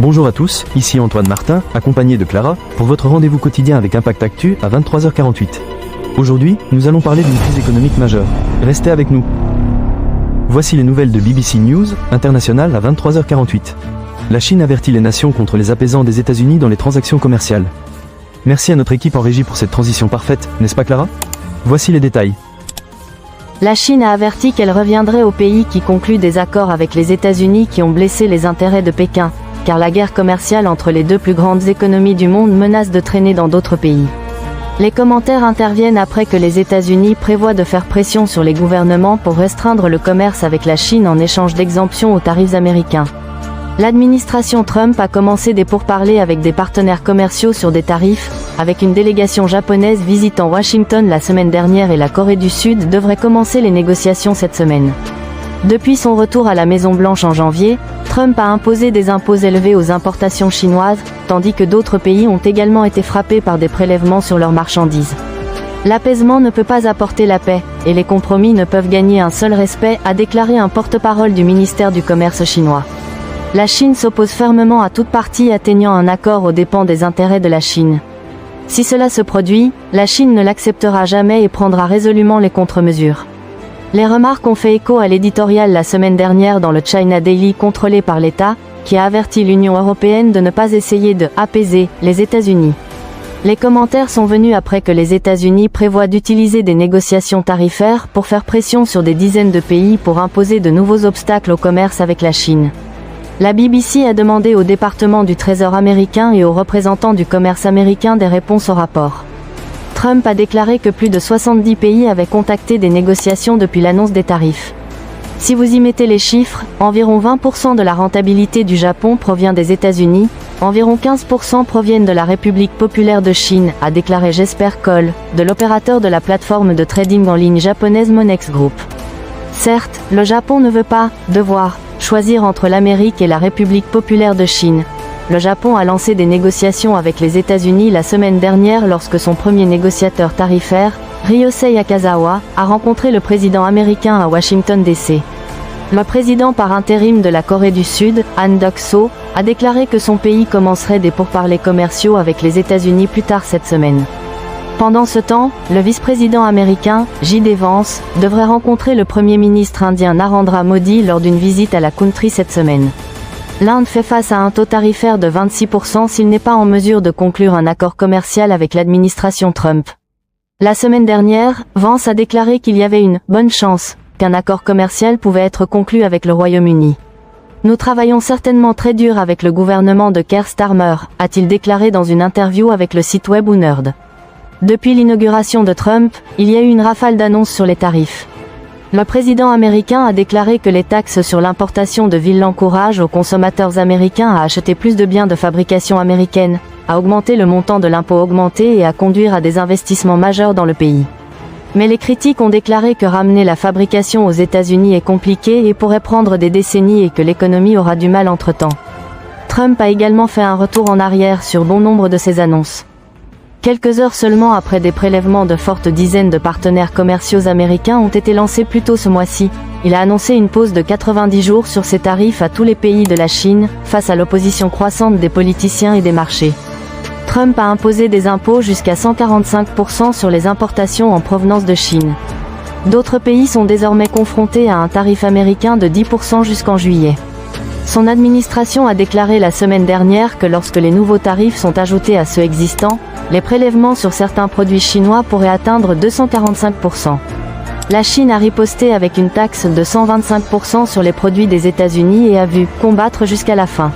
Bonjour à tous, ici Antoine Martin, accompagné de Clara, pour votre rendez-vous quotidien avec Impact Actu à 23h48. Aujourd'hui, nous allons parler d'une crise économique majeure. Restez avec nous. Voici les nouvelles de BBC News, internationales à 23h48. La Chine avertit les nations contre les apaisants des États-Unis dans les transactions commerciales. Merci à notre équipe en régie pour cette transition parfaite, n'est-ce pas Clara? Voici les détails. La Chine a averti qu'elle reviendrait au pays qui conclut des accords avec les États-Unis qui ont blessé les intérêts de Pékin, car la guerre commerciale entre les deux plus grandes économies du monde menace de traîner dans d'autres pays. Les commentaires interviennent après que les États-Unis prévoient de faire pression sur les gouvernements pour restreindre le commerce avec la Chine en échange d'exemptions aux tarifs américains. L'administration Trump a commencé des pourparlers avec des partenaires commerciaux sur des tarifs, avec une délégation japonaise visitant Washington la semaine dernière et la Corée du Sud devrait commencer les négociations cette semaine. Depuis son retour à la Maison-Blanche en janvier, Trump a imposé des impôts élevés aux importations chinoises, tandis que d'autres pays ont également été frappés par des prélèvements sur leurs marchandises. L'apaisement ne peut pas apporter la paix, et les compromis ne peuvent gagner un seul respect, a déclaré un porte-parole du ministère du Commerce chinois. La Chine s'oppose fermement à toute partie atteignant un accord aux dépens des intérêts de la Chine. Si cela se produit, la Chine ne l'acceptera jamais et prendra résolument les contre-mesures. Les remarques ont fait écho à l'éditorial la semaine dernière dans le China Daily contrôlé par l'État, qui a averti l'Union européenne de ne pas essayer de « apaiser » les États-Unis. Les commentaires sont venus après que les États-Unis prévoient d'utiliser des négociations tarifaires pour faire pression sur des dizaines de pays pour imposer de nouveaux obstacles au commerce avec la Chine. La BBC a demandé au département du Trésor américain et aux représentants du commerce américain des réponses au rapport. Trump a déclaré que plus de 70 pays avaient contacté des négociations depuis l'annonce des tarifs. Si vous y mettez les chiffres, environ 20% de la rentabilité du Japon provient des États-Unis, environ 15% proviennent de la République populaire de Chine, a déclaré Jesper Koll, de l'opérateur de la plateforme de trading en ligne japonaise Monex Group. Certes, le Japon ne veut pas devoir choisir entre l'Amérique et la République populaire de Chine. Le Japon a lancé des négociations avec les États-Unis la semaine dernière lorsque son premier négociateur tarifaire, Ryosei Akazawa, a rencontré le président américain à Washington DC. Le président par intérim de la Corée du Sud, Han Duck-soo, a déclaré que son pays commencerait des pourparlers commerciaux avec les États-Unis plus tard cette semaine. Pendant ce temps, le vice-président américain, J.D. Vance, devrait rencontrer le premier ministre indien Narendra Modi lors d'une visite à la country cette semaine. L'Inde fait face à un taux tarifaire de 26% s'il n'est pas en mesure de conclure un accord commercial avec l'administration Trump. La semaine dernière, Vance a déclaré qu'il y avait une « bonne chance » qu'un accord commercial pouvait être conclu avec le Royaume-Uni. « Nous travaillons certainement très dur avec le gouvernement de Keir Starmer », a-t-il déclaré dans une interview avec le site web Nerd. Depuis l'inauguration de Trump, il y a eu une rafale d'annonces sur les tarifs. Le président américain a déclaré que les taxes sur l'importation de villes encouragent aux consommateurs américains à acheter plus de biens de fabrication américaine, à augmenter le montant de l'impôt augmenté et à conduire à des investissements majeurs dans le pays. Mais les critiques ont déclaré que ramener la fabrication aux États-Unis est compliqué et pourrait prendre des décennies et que l'économie aura du mal entre-temps. Trump a également fait un retour en arrière sur bon nombre de ses annonces. Quelques heures seulement après des prélèvements de fortes dizaines de partenaires commerciaux américains ont été lancés plus tôt ce mois-ci, il a annoncé une pause de 90 jours sur ses tarifs à tous les pays de la Chine, face à l'opposition croissante des politiciens et des marchés. Trump a imposé des impôts jusqu'à 145% sur les importations en provenance de Chine. D'autres pays sont désormais confrontés à un tarif américain de 10% jusqu'en juillet. Son administration a déclaré la semaine dernière que lorsque les nouveaux tarifs sont ajoutés à ceux existants, les prélèvements sur certains produits chinois pourraient atteindre 245%. La Chine a riposté avec une taxe de 125% sur les produits des États-Unis et a vu « combattre jusqu'à la fin ».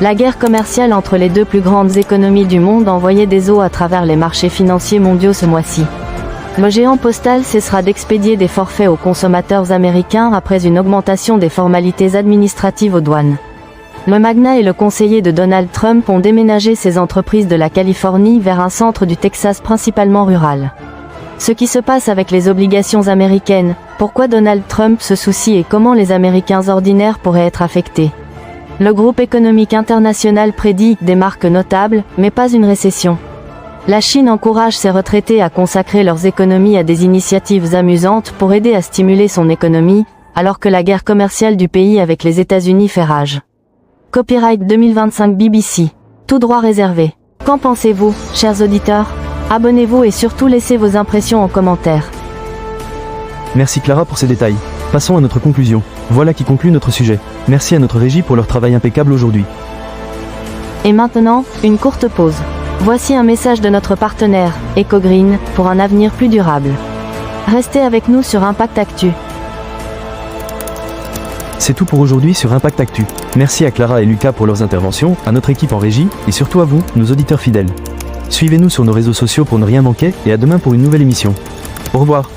La guerre commerciale entre les deux plus grandes économies du monde envoyait des eaux à travers les marchés financiers mondiaux ce mois-ci. Le géant postal cessera d'expédier des forfaits aux consommateurs américains après une augmentation des formalités administratives aux douanes. Le magnat et le conseiller de Donald Trump ont déménagé ses entreprises de la Californie vers un centre du Texas principalement rural. Ce qui se passe avec les obligations américaines, pourquoi Donald Trump se soucie et comment les Américains ordinaires pourraient être affectés. Le groupe économique international prédit des marques notables, mais pas une récession. La Chine encourage ses retraités à consacrer leurs économies à des initiatives amusantes pour aider à stimuler son économie, alors que la guerre commerciale du pays avec les États-Unis fait rage. Copyright 2025 BBC. Tout droit réservé. Qu'en pensez-vous, chers auditeurs? Abonnez-vous et surtout laissez vos impressions en commentaire. Merci Clara pour ces détails. Passons à notre conclusion. Voilà qui conclut notre sujet. Merci à notre régie pour leur travail impeccable aujourd'hui. Et maintenant, une courte pause. Voici un message de notre partenaire, EcoGreen, pour un avenir plus durable. Restez avec nous sur Impact Actu. C'est tout pour aujourd'hui sur Impact Actu. Merci à Clara et Lucas pour leurs interventions, à notre équipe en régie, et surtout à vous, nos auditeurs fidèles. Suivez-nous sur nos réseaux sociaux pour ne rien manquer, et à demain pour une nouvelle émission. Au revoir.